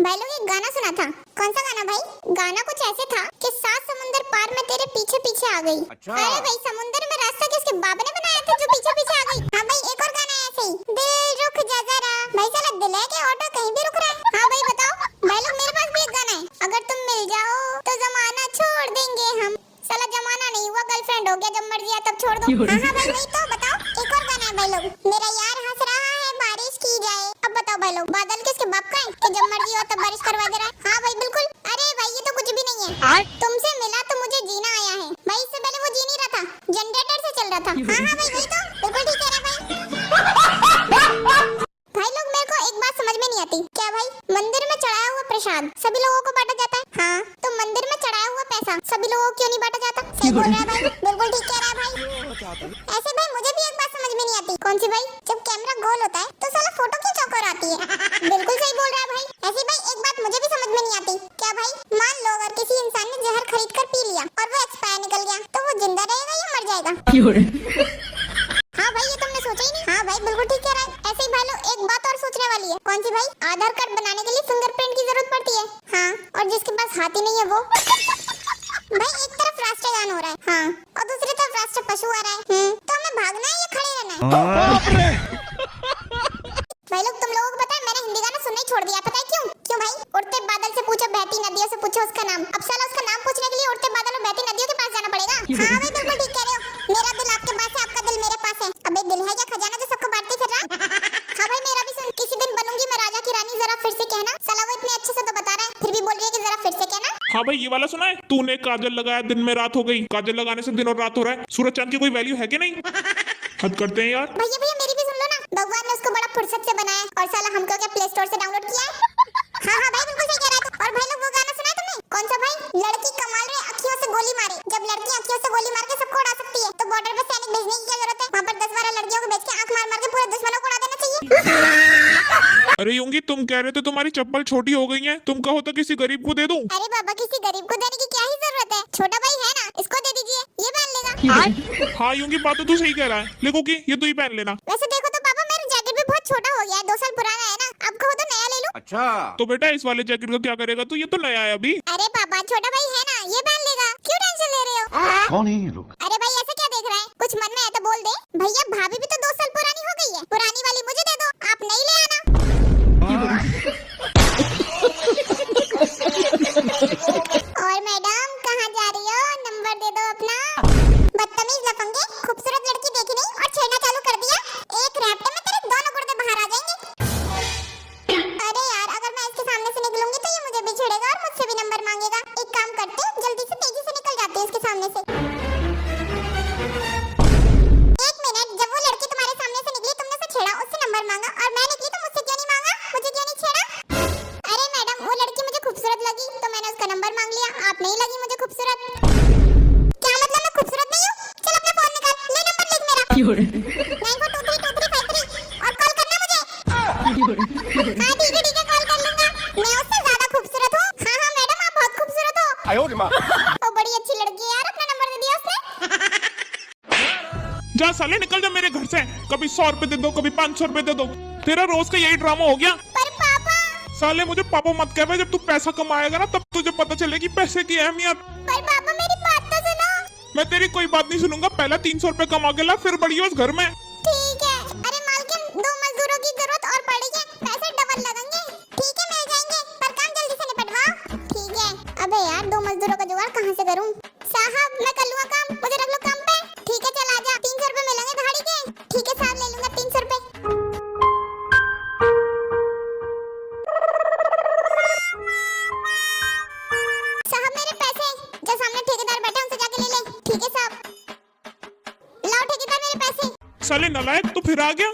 भाई लोग एक गाना सुना था। कौन सा गाना भाई? गाना कुछ ऐसे था कि 7 समुंदर पार में तेरे पीछे पीछे आ गई। अच्छा। अरे भाई समुंदर में रास्ता किसके बाप ने बनाया था जो पीछे पीछे आ गई? हाँ भाई एक और गाना है ऐसे ही, दिल रुक जा जरा। भाई साला दिल है कि ऑटो कहीं भी रुक रहा है? हाँ भाई बताओ। भाई लोग मेरे पास भी एक गाना है, अगर तुम मिल जाओ तो जमाना छोड़ देंगे हम। साला जमाना नहीं हुआ, गर्लफ्रेंड हो गया, जब मर्जी आया तब छोड़ दो। हाँ हाँ भाई वही तो। बताओ एक और गाना है भाई लोग, मेरा यार हंस रहा है बारिश की जाए। अब बताओ भाई लोग, बादल किसके बाप का है कि जब मर्जी हो तब बारिश करवा दे रहा है? हाँ भाई बिल्कुल। अरे भाई ये तो कुछ भी नहीं है। तुमसे मिला तो मुझे जीना आया है। भाई इससे पहले वो जी नहीं रहा था, जनरेटर से चल रहा था। हाँ हाँ भाई वही तो, बिल्कुल ठीक कह रहा भाई। भाई लोग मेरे को एक बात समझ में नहीं आती, क्या भाई मंदिर में चढ़ाया हुआ प्रसाद सभी लोगों को बांटा जाता है? हाँ तो मंदिर में चढ़ाया हुआ पैसा सभी लोगों को क्यों नहीं बांटा जाता? सही बोल रहा है भाई, बिल्कुल ठीक कह रहा है भाई। ऐसे भाई मुझे भी एक बात समझ में नहीं आती। कौन सी भाई? जब कैमरा गोल होता है तो साला फोटो क्यों चौकर आती है? बिल्कुल सही बोल रहा है भाई। ऐसे भाई एक बात मुझे भी समझ में नहीं आती, क्या भाई मान लो अगर किसी इंसान ने जहर खरीद कर पी लिया और वो एक्सपायर निकल गया तो वो जिंदा रहेगा या मर जाएगा? हाँ भाई ये तुमने सोचा ही नहीं। हाँ भाई बिल्कुल ठीक कह रहा है। ऐसे ही भाई लोग एक बात और सोचने वाली है। कौन सी भाई? आधार कार्ड बनाने के लिए फिंगरप्रिंट की जरूरत पड़ती है। हाँ और जिसके पास हाथ ही नहीं है वो भाई एक तरफ राष्ट्रगान हो रहा है, हाँ और दूसरी तरफ राष्ट्र पशु आ रहा है। तो हमें भागना है या खड़े रहना है? भाई लोग तुम लोगों को पता है मैंने हिंदी गाना सुनना ही छोड़ दिया, पता है क्यों? क्यों भाई? उड़ते बादल से पूछो बहती नदियों से पूछो उसका नाम। अब साला उसका नाम पूछने के लिए उड़ते बादल और बहती नदियों के पास जाना पड़ेगा? हाँ भाई बिल्कुल ठीक कह रहे हो। मेरा दिल आपके पास है, आपका दिल मेरे पास है। अबे दिल है या खजाना जो सबको बांटते फिर रहा? हाँ भाई मेरा भी सुन, किसी दिन बनूंगी मैं राजा की रानी, जरा फिर से कहना। साला वो इतने अच्छे से तो बता रहा है फिर भी बोल रही है कि जरा फिर से कहना। हाँ भाई ये वाला सुना है तूने? काजल लगाया दिन में रात हो गई, काजल लगाने से दिन और रात हो रहा है। सूरज चांद की कोई वैल्यू है कि नहीं? हद करते हैं यार। भैया भैया मेरी भी सुन लो ना, भगवान ने उसको बड़ा फुर्सत से बनाया और साला हमको क्या प्ले स्टोर से डाउनलोड किया है? हाँ हाँ भाई बिल्कुल सही कह रहा है। और भाई लोग वो गाना सुना है तुमने? कौन सा भाई? लड़की कमाल रे अखियों से गोली मारे। जब लड़की अखियों से गोली मार के सबको उड़ा सकती है तो बॉर्डर पे सैनिक भेजने की क्या जरूरत है? वहाँ पर 10-12 लड़कियों को भेज के आंख मार मार के पूरे दुश्मनों को उड़ा देना चाहिए। अरे यूंगी तुम कह रहे थे तुम्हारी चप्पल छोटी हो गई है, तुम कहो तो किसी गरीब को दे दूं? अरे बाबा किसी गरीब को देने की क्या ही जरूरत है, छोटा भाई है ना, इसको दे दीजिए, ये पहन लेगा। हाँ यूंगी बात तो तू सही कह रहा है, लेको की ये तू ही पहन लेना। वैसे देखो तो पापा मेरा जैकेट भी बहुत छोटा हो गया है, 2 साल पुराना है ना, अब कहो तो नया ले लूं। अच्छा तो बेटा इस वाले जैकेट का क्या करेगा तू? ये तो नया है अभी। अरे पापा छोटा भाई है ना, ये पहन लेगा, क्यों टेंशन ले रहे हो? कौन है ये लोग? अरे भाई ऐसे क्या देख रहा है, कुछ मन में है तो बोल दे। भैया भाभी भी तो 2 साल पुरानी हो गई है, पुरानी वाली मुझे दे दो, आप नई ले आना। और मैडम कहाँ जा रही हो, नंबर दे दो अपना। बदतमीज लफंगे, खूबसूरत लड़की देखी नहीं और छेड़ना चालू कर दिया। एक रैप्टे में तेरे दोनों गुर्दे बाहर आ जाएंगे। अरे यार अगर मैं इसके सामने से निकलूंगी तो ये मुझे भी छेड़ेगा और मुझसे भी नंबर मांगेगा। एक काम करती हूँ, जल्दी से तेजी से निकल जाती हूँ इसके सामने से। एक मिनट, जब वो लड़की तुम्हारे सामने से निकली तुमने उसे छेड़ा, उससे नंबर मांगा, और मैं निकली तो मुझसे क्यों नहीं मांगा, मुझे क्यों नहीं छेड़ा? अरे मैडम वो लड़की मुझे खूबसूरत लगी तो मैंने उसका नंबर मांग लिया, आप नहीं लगी मुझे खूबसूरत। क्या मतलब मैं खूबसूरत नहीं हूँ? चल अपना फोन निकाल, ले नंबर लिख मेरा 94232353 और कॉल करना मुझे। हाँ ठीक है कॉल कर लूंगा, मैं उससे ज्यादा खूबसूरत हूँ। हाँ हाँ मैडम आप बहुत खूबसूरत हो। ओ बड़ी अच्छी लड़की है यार, अपना नंबर दे दिया उसने। जा साले निकल जा मेरे घर से, कभी 100 रुपए दे दो कभी 500 रुपए दे दो, तेरा रोज का यही ड्रामा हो गया। पर पापा। साले मुझे पापा मत कह, जब तू पैसा कमाएगा ना तब तुझे पता चलेगी पैसे की अहमियत। पर पापा मेरी बात तो सुनो। मैं तेरी कोई बात नहीं सुनूंगा, पहला 300 रुपए कमा के ला फिर बढ़िया उस घर में। ठीक है। अरे मालकिन 2 मजदूरों की जरूरत और पड़ी है, पैसे डबल लगेंगे। ठीक है मिल जाएंगे, पर काम जल्दी से निपटवाओ। ठीक है। अबे यार 2 मजदूरों का जुगाड़ कहाँ से करूँ? साहब मैं कर लूँगा काम, मुझे रख लो काम पे। ठीक है चल आजा, 300 रुपए मिलेंगे दिहाड़ी के। ठीक है साहब ले लूंगा 300 रुपए। साहब मेरे पैसे, जो सामने ठेकेदार बैठा उनसे जाके ले ले। ठीक है साहब, लाओ ठेकेदार मेरे पैसे। साले नालायक तू फिर आ गया।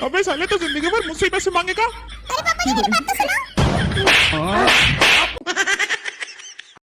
अबे साले तो जिंदगी भर मुझसे ही पैसे मांगेगा। अरे पापा जी मेरी बात तो सुनो।